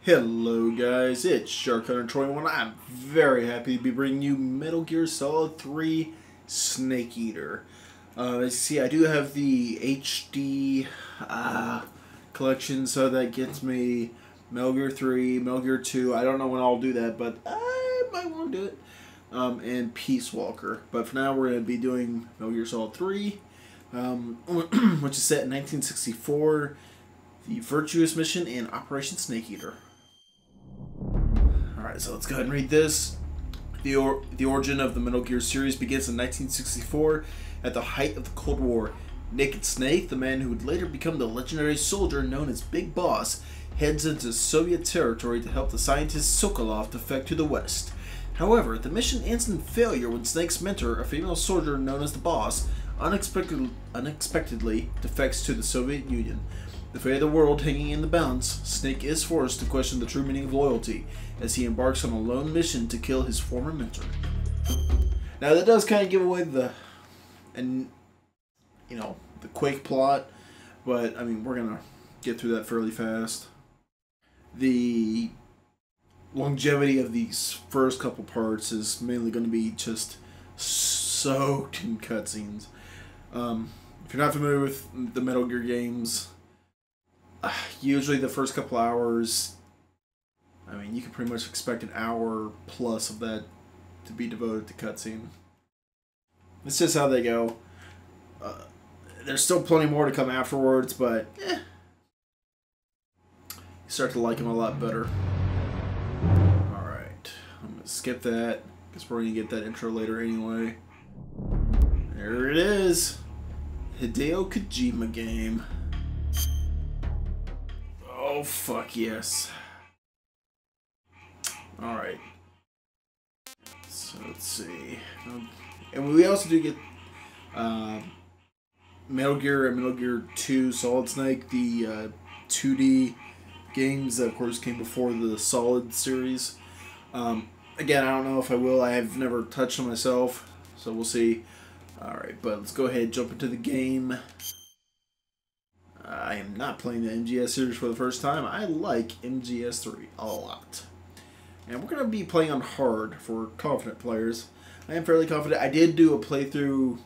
Hello guys, it's SharkHunter21. I'm very happy to be bringing you Metal Gear Solid 3 Snake Eater. As you see, I do have the HD collection, so that gets me Metal Gear 3, Metal Gear 2. I don't know when I'll do that, but I might want to do it. And Peace Walker. But for now, we're going to be doing Metal Gear Solid 3, which is set in 1964. The Virtuous Mission and Operation Snake Eater. Alright, so let's go ahead and read this. The origin of the Metal Gear series begins in 1964 at the height of the Cold War. Naked Snake, the man who would later become the legendary soldier known as Big Boss, heads into Soviet territory to help the scientist Sokolov defect to the West. However, the mission ends in failure when Snake's mentor, a female soldier known as the Boss, unexpectedly defects to the Soviet Union. The fate of the world hanging in the balance, Snake is forced to question the true meaning of loyalty as he embarks on a lone mission to kill his former mentor. Now that does kind of give away the Quake plot, but I mean we're gonna get through that fairly fast. The longevity of these first couple parts is mainly going to be just soaked in cutscenes. If you're not familiar with the Metal Gear games, usually the first couple hours, I mean, you can pretty much expect an hour plus of that to be devoted to cutscene. It's just how they go. There's still plenty more to come afterwards, but you start to like them a lot better. Alright, I'm going to skip that, because we're going to get that intro later anyway. There it is. Hideo Kojima game. Oh, fuck yes. Alright. So, let's see. And we also do get Metal Gear and Metal Gear 2 Solid Snake, the 2D games that, of course, came before the Solid series. Again, I don't know if I will. I have never touched them myself, so we'll see. Alright, but let's go ahead and jump into the game. I am not playing the MGS series for the first time. I like MGS3 a lot. And we're going to be playing on hard for confident players. I am fairly confident. I did do a playthrough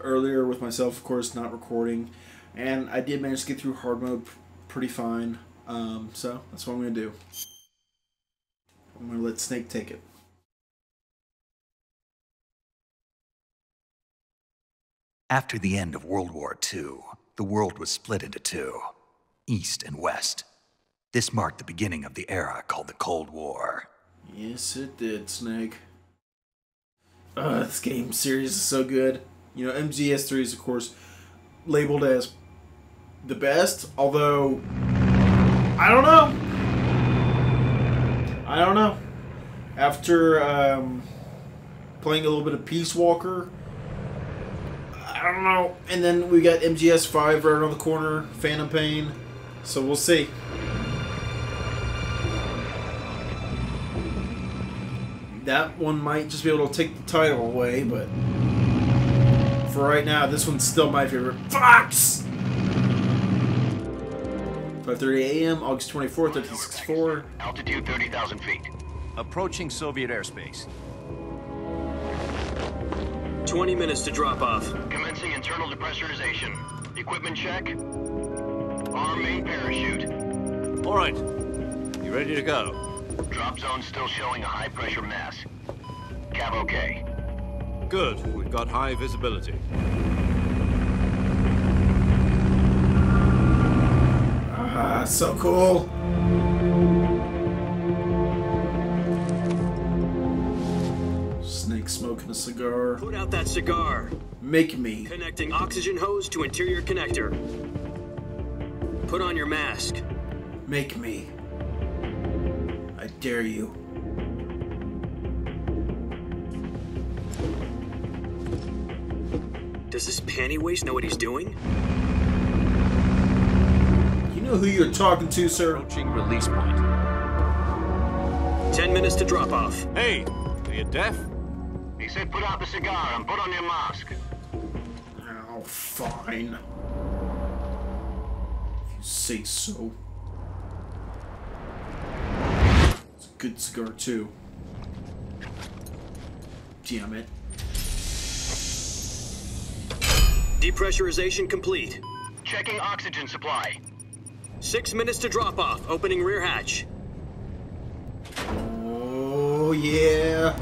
earlier with myself, of course, not recording. And I did manage to get through hard mode pretty fine. So that's what I'm going to do. I'm going to let Snake take it. After the end of World War II, the world was split into two, East and West. This marked the beginning of the era called the Cold War. Yes, it did, Snake. This game series is so good. You know, MGS3 is, of course, labeled as the best, although, I don't know. After playing a little bit of Peace Walker, I don't know. And then we got MGS5 right around the corner, Phantom Pain. So we'll see. That one might just be able to take the title away, but for right now, this one's still my favorite. Fox! 5:30 a.m., August 24th, 1964. Altitude 30,000 feet. Approaching Soviet airspace. 20 minutes to drop off. Commencing internal depressurization. Equipment check. Arm main parachute. All right. You ready to go? Drop zone still showing a high pressure mass. Cav okay. Good. We've got high visibility. Ah, so cool. Snake smoking a cigar. Put out that cigar. Make me. Connecting oxygen hose to interior connector. Put on your mask. Make me. I dare you. Does this panty waste know what he's doing? You know who you're talking to, sir? Approaching release point. 10 minutes to drop off. Hey, are you deaf? He said put out the cigar and put on your mask. Oh, fine. If you say so. good cigar too. Damn it. Depressurization complete. Checking oxygen supply. 6 minutes to drop off. Opening rear hatch. Oh, yeah.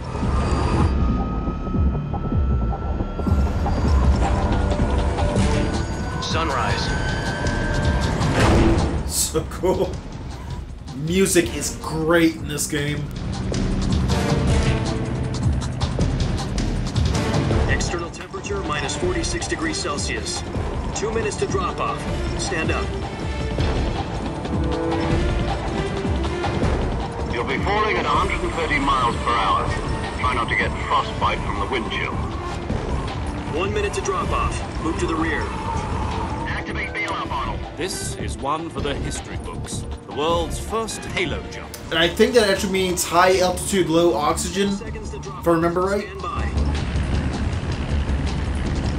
Sunrise. So cool. Music is great in this game. External temperature minus 46 degrees Celsius. 2 minutes to drop off. Stand up. You'll be falling at 130 miles per hour. Try not to get frostbite from the wind chill. 1 minute to drop off. Move to the rear. Activate bailout bottle. This is one for the history books. The world's first halo jump. And I think that actually means high altitude, low oxygen, Seconds to drop if I remember right. Stand by.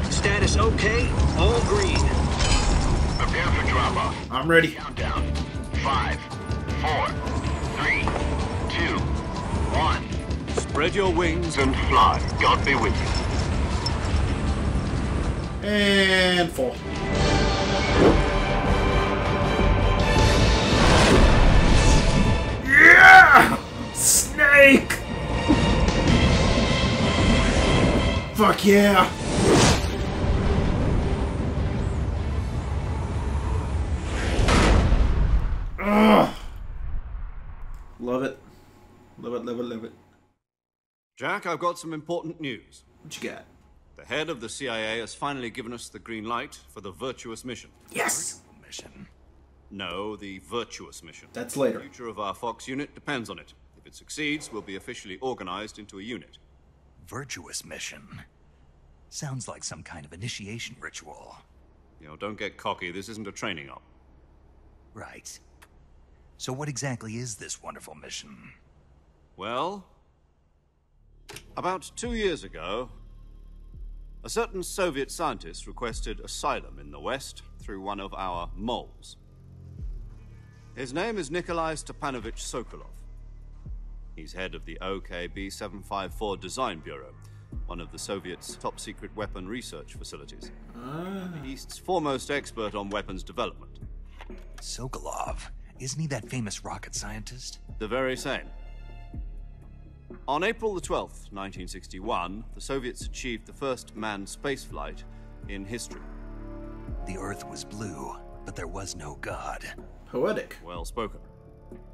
Status okay. All green. Prepare for drop-off. I'm ready. Countdown. 5, 4, 3, 2, 1. Spread your wings And fly. God be with you. And fall. Yeah! Snake! Fuck yeah! Ugh. Love it. Love it, love it, love it. Jack, I've got some important news. What you got? The head of the CIA has finally given us the green light for the virtuous mission. Yes! Mission. No, the virtuous mission. That's The later. future of our Fox unit depends on it. If it succeeds, we'll be officially organized into a unit. Virtuous mission. Sounds like some kind of initiation ritual. You know, don't get cocky. This isn't a training op. Right. So what exactly is this wonderful mission? Well, about 2 years ago, a certain Soviet scientist requested asylum in the West through one of our moles. His name is Nikolai Stepanovich Sokolov. He's head of the OKB 754 Design Bureau, one of the Soviets' top-secret weapon research facilities. The East's foremost expert on weapons development. Sokolov. Isn't he that famous rocket scientist? The very same. On April the 12th, 1961, the Soviets achieved the first manned spaceflight in history. The Earth was blue, but there was no God. Poetic. Well spoken.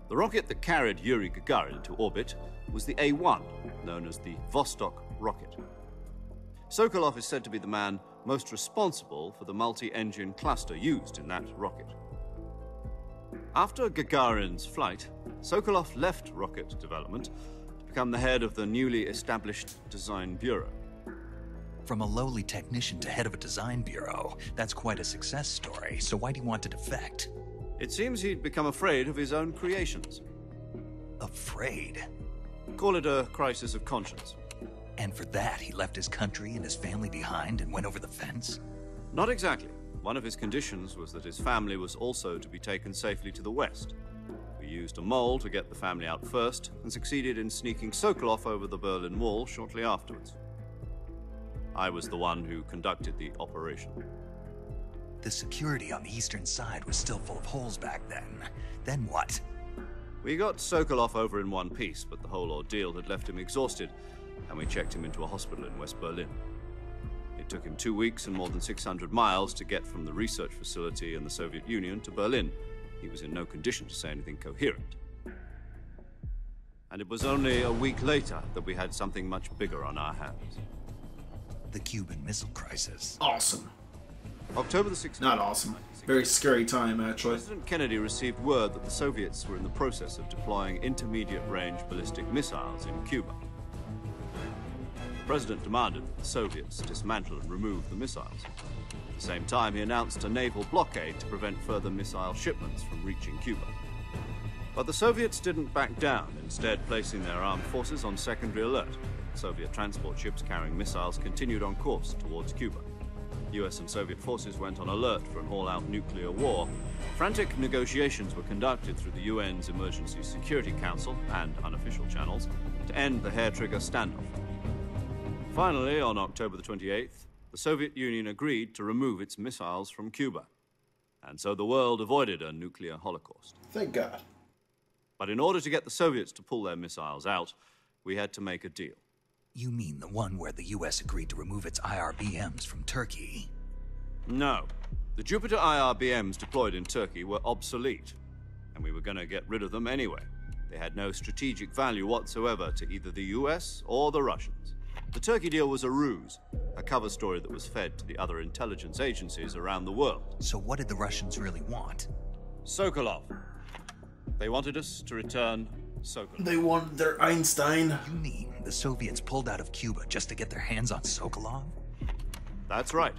The rocket that carried Yuri Gagarin into orbit was the A-1, known as the Vostok rocket. Sokolov is said to be the man most responsible for the multi-engine cluster used in that rocket. After Gagarin's flight, Sokolov left rocket development to become the head of the newly established Design Bureau. From a lowly technician to head of a design bureau, that's quite a success story, so why'd he want to defect? It seems he'd become afraid of his own creations. Afraid? Call it a crisis of conscience. And for that, he left his country and his family behind and went over the fence? Not exactly. One of his conditions was that his family was also to be taken safely to the West. We used a mole to get the family out first and succeeded in sneaking Sokolov over the Berlin Wall shortly afterwards. I was the one who conducted the operation. The security on the eastern side was still full of holes back then. Then what? We got Sokolov over in one piece, but the whole ordeal had left him exhausted, and we checked him into a hospital in West Berlin. It took him 2 weeks and more than 600 miles to get from the research facility in the Soviet Union to Berlin. He was in no condition to say anything coherent. And it was only a week later that we had something much bigger on our hands. The Cuban Missile Crisis. Awesome. October the 16th. Not awesome. Very scary time, actually. President Kennedy received word that the Soviets were in the process of deploying intermediate-range ballistic missiles in Cuba. The President demanded that the Soviets dismantle and remove the missiles. At the same time, he announced a naval blockade to prevent further missile shipments from reaching Cuba. But the Soviets didn't back down, instead placing their armed forces on secondary alert. Soviet transport ships carrying missiles continued on course towards Cuba. US and Soviet forces went on alert for an all-out nuclear war, frantic negotiations were conducted through the UN's Emergency Security Council and unofficial channels to end the hair-trigger standoff. Finally, on October the 28th, the Soviet Union agreed to remove its missiles from Cuba. And so the world avoided a nuclear holocaust. Thank God. But in order to get the Soviets to pull their missiles out, we had to make a deal. You mean the one where the US agreed to remove its IRBMs from Turkey? No. The Jupiter IRBMs deployed in Turkey were obsolete, and we were going to get rid of them anyway. They had no strategic value whatsoever to either the US or the Russians. The Turkey deal was a ruse, a cover story that was fed to the other intelligence agencies around the world. So what did the Russians really want? Sokolov. They wanted us to return Sokolov. They wanted their Einstein. You mean the Soviets pulled out of Cuba just to get their hands on Sokolov? That's right.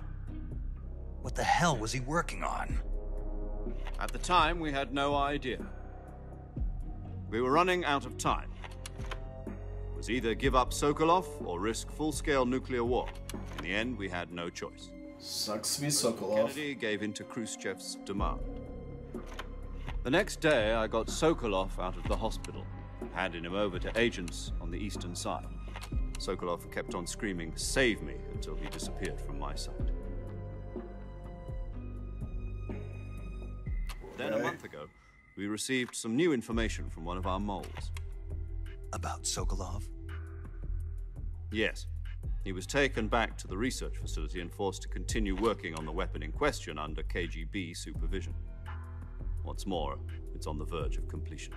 What the hell was he working on? At the time, we had no idea. We were running out of time. It was either give up Sokolov or risk full-scale nuclear war. In the end, we had no choice. Sucks to be Sokolov. Kennedy gave in to Khrushchev's demand. The next day, I got Sokolov out of the hospital, handing him over to agents on the eastern side. Sokolov kept on screaming, "Save me," until he disappeared from my sight. Then a month ago, we received some new information from one of our moles. About Sokolov? Yes. He was taken back to the research facility and forced to continue working on the weapon in question under KGB supervision. What's more, it's on the verge of completion.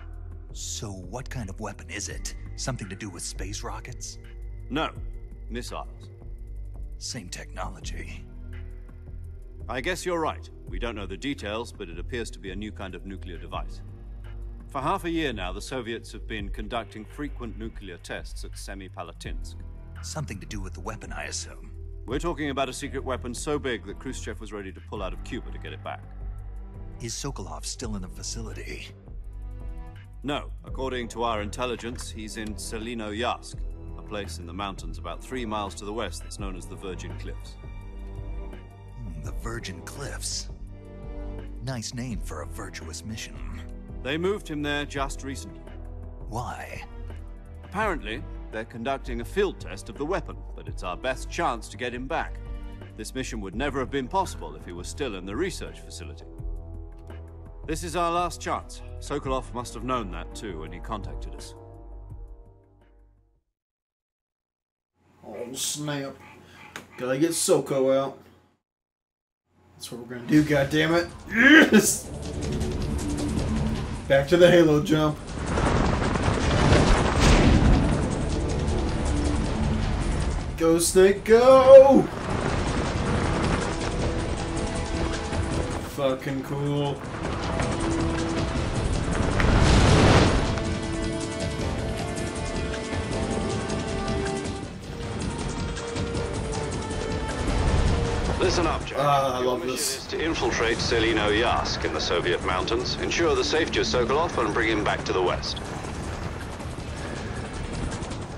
So what kind of weapon is it? Something to do with space rockets? No, missiles. Same technology. I guess you're right. We don't know the details, but it appears to be a new kind of nuclear device. For half a year now, the Soviets have been conducting frequent nuclear tests at Semipalatinsk. Something to do with the weapon, I assume. We're talking about a secret weapon so big that Khrushchev was ready to pull out of Cuba to get it back. Is Sokolov still in the facility? No. According to our intelligence, he's in Selinoyarsk, a place in the mountains about 3 miles to the west that's known as the Virgin Cliffs. The Virgin Cliffs. Nice name for a virtuous mission. They moved him there just recently. Why? Apparently, they're conducting a field test of the weapon, but it's our best chance to get him back. This mission would never have been possible if he was still in the research facility. This is our last chance. Sokolov must have known that too when he contacted us. Oh, snap. Gotta get Soko out. That's what we're gonna do, goddammit. Yes! Back to the Halo jump. Go, Snake, go! Fucking cool. Listen up, Jack. I Your love mission this. is to infiltrate Selinoyarsk in the Soviet mountains, ensure the safety of Sokolov, and bring him back to the west.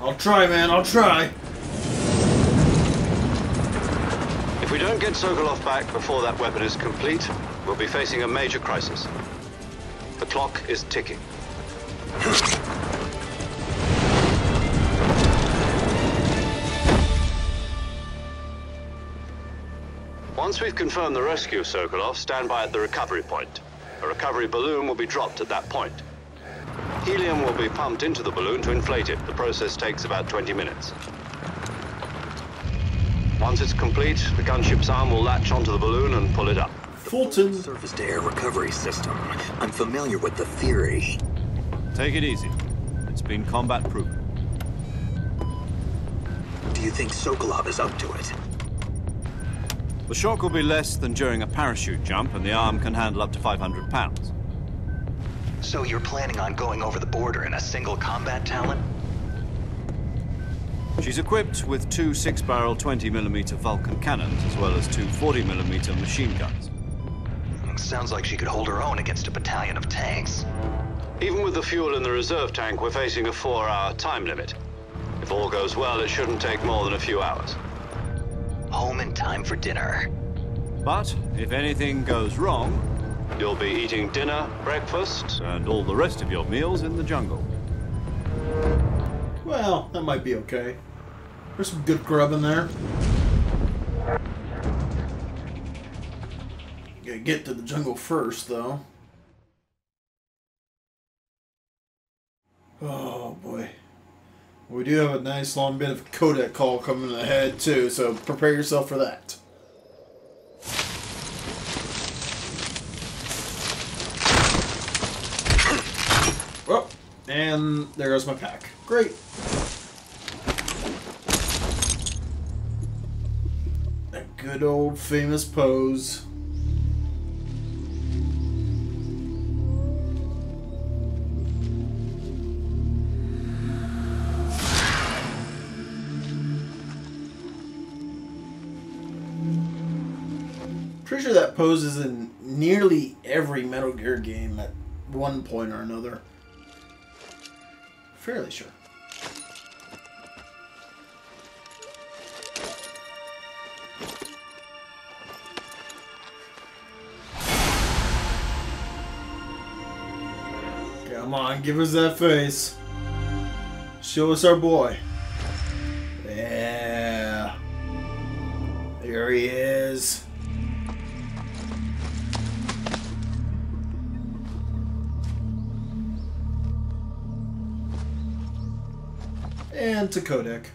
I'll try, man, I'll try. If we don't get Sokolov back before that weapon is complete, we'll be facing a major crisis. The clock is ticking. Once we've confirmed the rescue of Sokolov, stand by at the recovery point. A recovery balloon will be dropped at that point. Helium will be pumped into the balloon to inflate it. The process takes about 20 minutes. Once it's complete, the gunship's arm will latch onto the balloon and pull it up. Fulton. Surface-to-air recovery system. I'm familiar with the theory. Take it easy. It's been combat proven. Do you think Sokolov is up to it? The shock will be less than during a parachute jump, and the arm can handle up to 500 pounds. So you're planning on going over the border in a single combat Talon? She's equipped with 2 6-barrel 20mm Vulcan cannons, as well as 2 40mm machine guns. Sounds like she could hold her own against a battalion of tanks. Even with the fuel in the reserve tank, we're facing a 4-hour time limit. If all goes well, it shouldn't take more than a few hours. home in time for dinner. But if anything goes wrong, You'll be eating dinner, breakfast. and all the rest of your meals in the jungle. Well, that might be okay. There's some good grub in there. Gotta get to the jungle first, though. Oh, boy. We do have a nice long bit of a codec call coming ahead, too, so prepare yourself for that. Oh, and there goes my pack. Great. A good old famous pose. Pretty sure that pose is in nearly every Metal Gear game at one point or another. Fairly sure. Come on, give us that face. Show us our boy. Yeah. There he is. And to codec.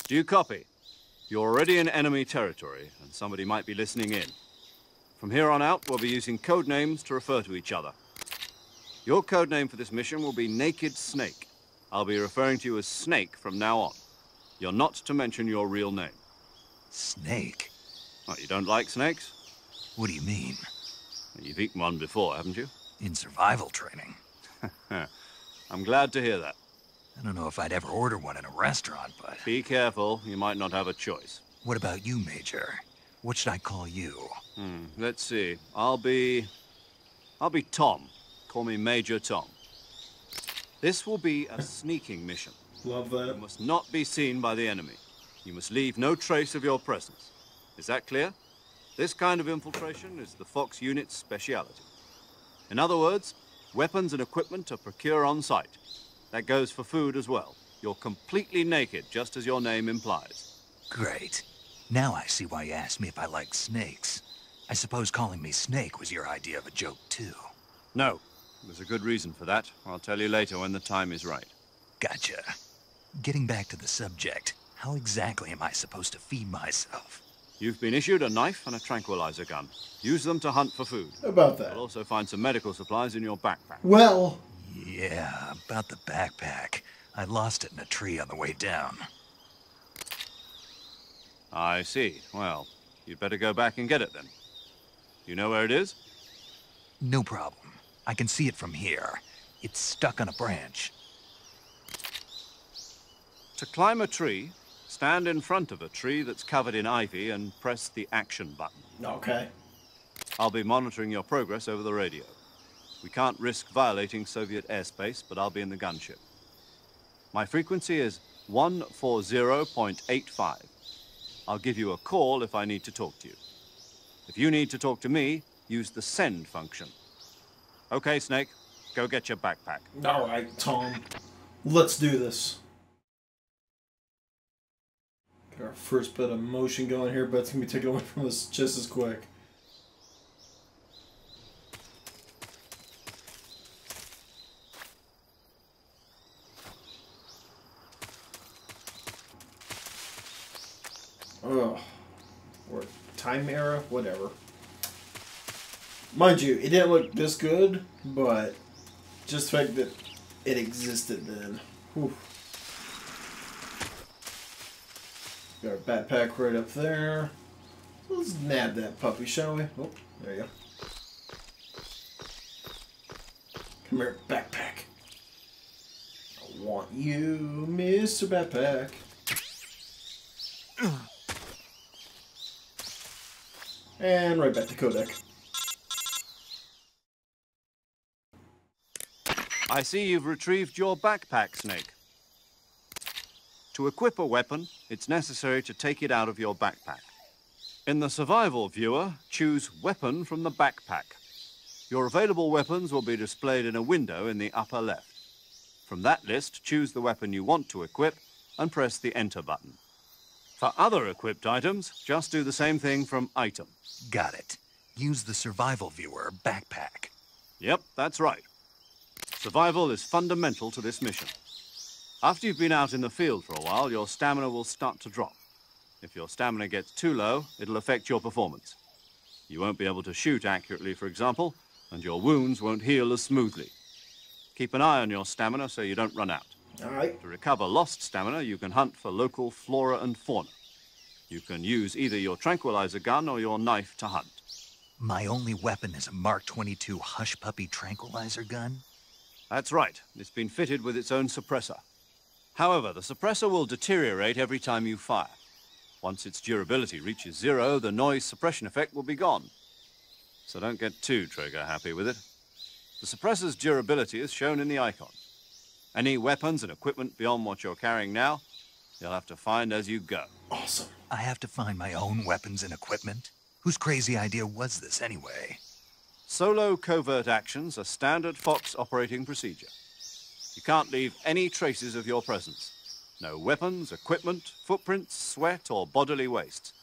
Do you copy? You're already in enemy territory, and somebody might be listening in. From here on out, we'll be using code names to refer to each other. Your code name for this mission will be Naked Snake. I'll be referring to you as Snake from now on. You're not to mention your real name. Snake? Oh, you don't like snakes? What do you mean? You've eaten one before, haven't you? In survival training? I'm glad to hear that. I don't know if I'd ever order one in a restaurant, but... Be careful, you might not have a choice. What about you, Major? What should I call you? Let's see. I'll be Tom. Call me Major Tom. This will be a sneaking mission. Love You that. must not be seen by the enemy. You must leave no trace of your presence. Is that clear? This kind of infiltration is the Fox unit's speciality. In other words, weapons and equipment are procured on site. That goes for food as well. You're completely naked, just as your name implies. Great. Now I see why you asked me if I like snakes. I suppose calling me Snake was your idea of a joke, too. No, there's a good reason for that. I'll tell you later when the time is right. Gotcha. Getting back to the subject, how exactly am I supposed to feed myself? You've been issued a knife and a tranquilizer gun. Use them to hunt for food. About that. You'll also find some medical supplies in your backpack. Well, Yeah, about the backpack. I lost it in a tree on the way down. I see. Well, you'd better go back and get it then. You know where it is? No problem. I can see it from here. It's stuck on a branch. To climb a tree, stand in front of a tree that's covered in ivy and press the action button. okay. I'll be monitoring your progress over the radio. We can't risk violating Soviet airspace, but I'll be in the gunship. My frequency is 140.85. I'll give you a call if I need to talk to you. If you need to talk to me, use the send function. Okay, Snake, go get your backpack. All right, Tom. Let's do this. Get our first bit of motion going here, but it's going to be taken away from us just as quick. Ugh. Or time era, whatever. Mind you, it didn't look this good, but just the fact that it existed then. Whew. Got our backpack right up there. Let's nab that puppy, shall we? Oh, there you go. Come here, backpack. I want you, Mr. Backpack. And right back to codec. I see you've retrieved your backpack, Snake. To equip a weapon, it's necessary to take it out of your backpack. In the survival viewer, choose Weapon from the backpack. Your available weapons will be displayed in a window in the upper left. From that list, choose the weapon you want to equip and press the Enter button. For other equipped items, just do the same thing from Item. Got it. Use the survival viewer backpack. Yep, that's right. Survival is fundamental to this mission. After you've been out in the field for a while, your stamina will start to drop. If your stamina gets too low, it'll affect your performance. You won't be able to shoot accurately, for example, and your wounds won't heal as smoothly. Keep an eye on your stamina so you don't run out. All right. To recover lost stamina, you can hunt for local flora and fauna. You can use either your tranquilizer gun or your knife to hunt. My only weapon is a Mark 22 Hush Puppy tranquilizer gun? That's right. It's been fitted with its own suppressor. However, the suppressor will deteriorate every time you fire. Once its durability reaches 0, the noise suppression effect will be gone. So don't get too trigger-happy with it. The suppressor's durability is shown in the icon. Any weapons and equipment beyond what you're carrying now, you'll have to find as you go. Awesome. I have to find my own weapons and equipment? Whose crazy idea was this anyway? Solo covert actions are standard Fox operating procedure. You can't leave any traces of your presence. No weapons, equipment, footprints, sweat, or bodily waste.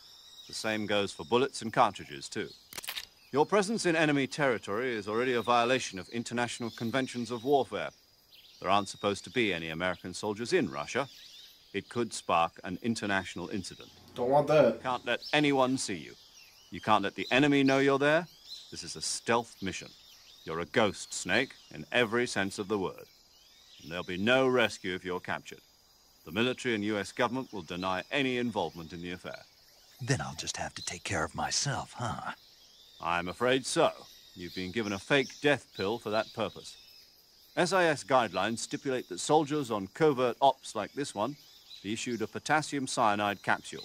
The same goes for bullets and cartridges, too. Your presence in enemy territory is already a violation of international conventions of warfare. There aren't supposed to be any American soldiers in Russia. It could spark an international incident. Don't want that. You can't let anyone see you. You can't let the enemy know you're there. This is a stealth mission. You're a ghost, Snake, in every sense of the word. And there'll be no rescue if you're captured. The military and US government will deny any involvement in the affair. Then I'll just have to take care of myself, huh? I'm afraid so. You've been given a fake death pill for that purpose. SIS guidelines stipulate that soldiers on covert ops like this one be issued a potassium cyanide capsule.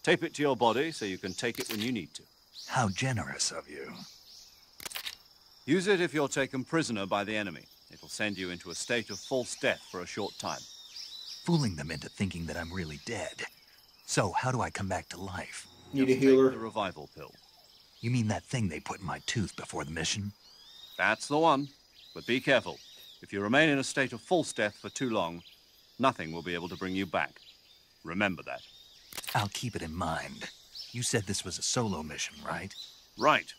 Tape it to your body so you can take it when you need to. How generous of you. Use it if you're taken prisoner by the enemy. It'll send you into a state of false death for a short time. Fooling them into thinking that I'm really dead. So, how do I come back to life? Need a Just healer. take the revival pill. You mean that thing they put in my tooth before the mission? That's the one. But be careful. If you remain in a state of false death for too long, nothing will be able to bring you back. Remember that. I'll keep it in mind. You said this was a solo mission, right? Right.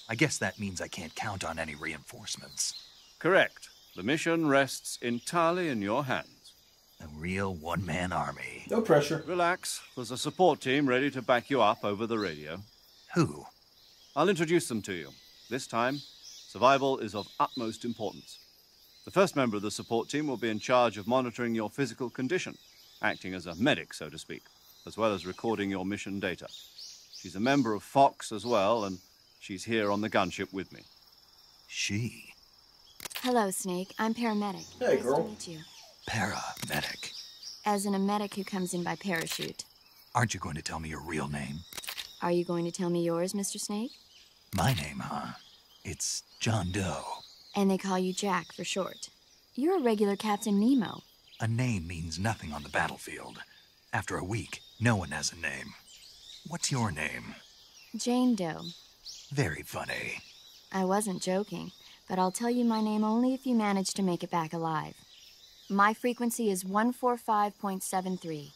I guess that means I can't count on any reinforcements. Correct. The mission rests entirely in your hands. A real one-man army. No pressure. Relax. There's a support team ready to back you up over the radio. Who? I'll introduce them to you. This time, survival is of utmost importance. The first member of the support team will be in charge of monitoring your physical condition, acting as a medic, so to speak, as well as recording your mission data. She's a member of Fox as well, and she's here on the gunship with me. She. Hello, Snake. I'm paramedic. Hey, nice girl. to meet you. Paramedic. As in a medic who comes in by parachute. Aren't you going to tell me your real name? Are you going to tell me yours, Mr. Snake? My name, huh? It's John Doe. And they call you Jack for short. You're a regular Captain Nemo. A name means nothing on the battlefield. After a week, no one has a name. What's your name? Jane Doe. Very funny. I wasn't joking, but I'll tell you my name only if you manage to make it back alive. My frequency is 145.73.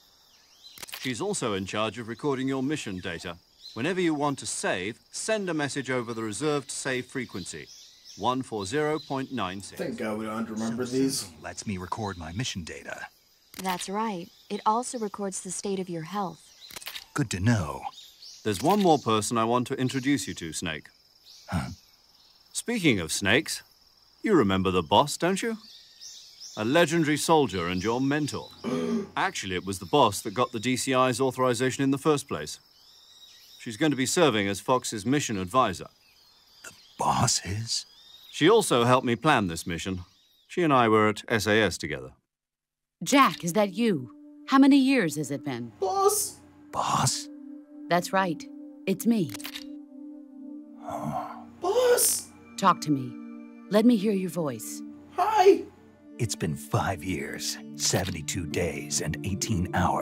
She's also in charge of recording your mission data. Whenever you want to save, send a message over the reserved save frequency, 140.96. Thank God we don't have to remember these. Lets me record my mission data. That's right. It also records the state of your health. Good to know. There's one more person I want to introduce you to, Snake. Huh? Speaking of snakes, you remember the boss, don't you? A legendary soldier and your mentor. Actually, it was the boss that got the DCI's authorization in the first place. She's going to be serving as Fox's mission advisor. The boss is? She also helped me plan this mission. She and I were at SAS together. Jack, is that you? How many years has it been? Boss. Boss? That's right. It's me. Boss. Talk to me. Let me hear your voice. Hi! It's been 5 years, 72 days, and 18 hours.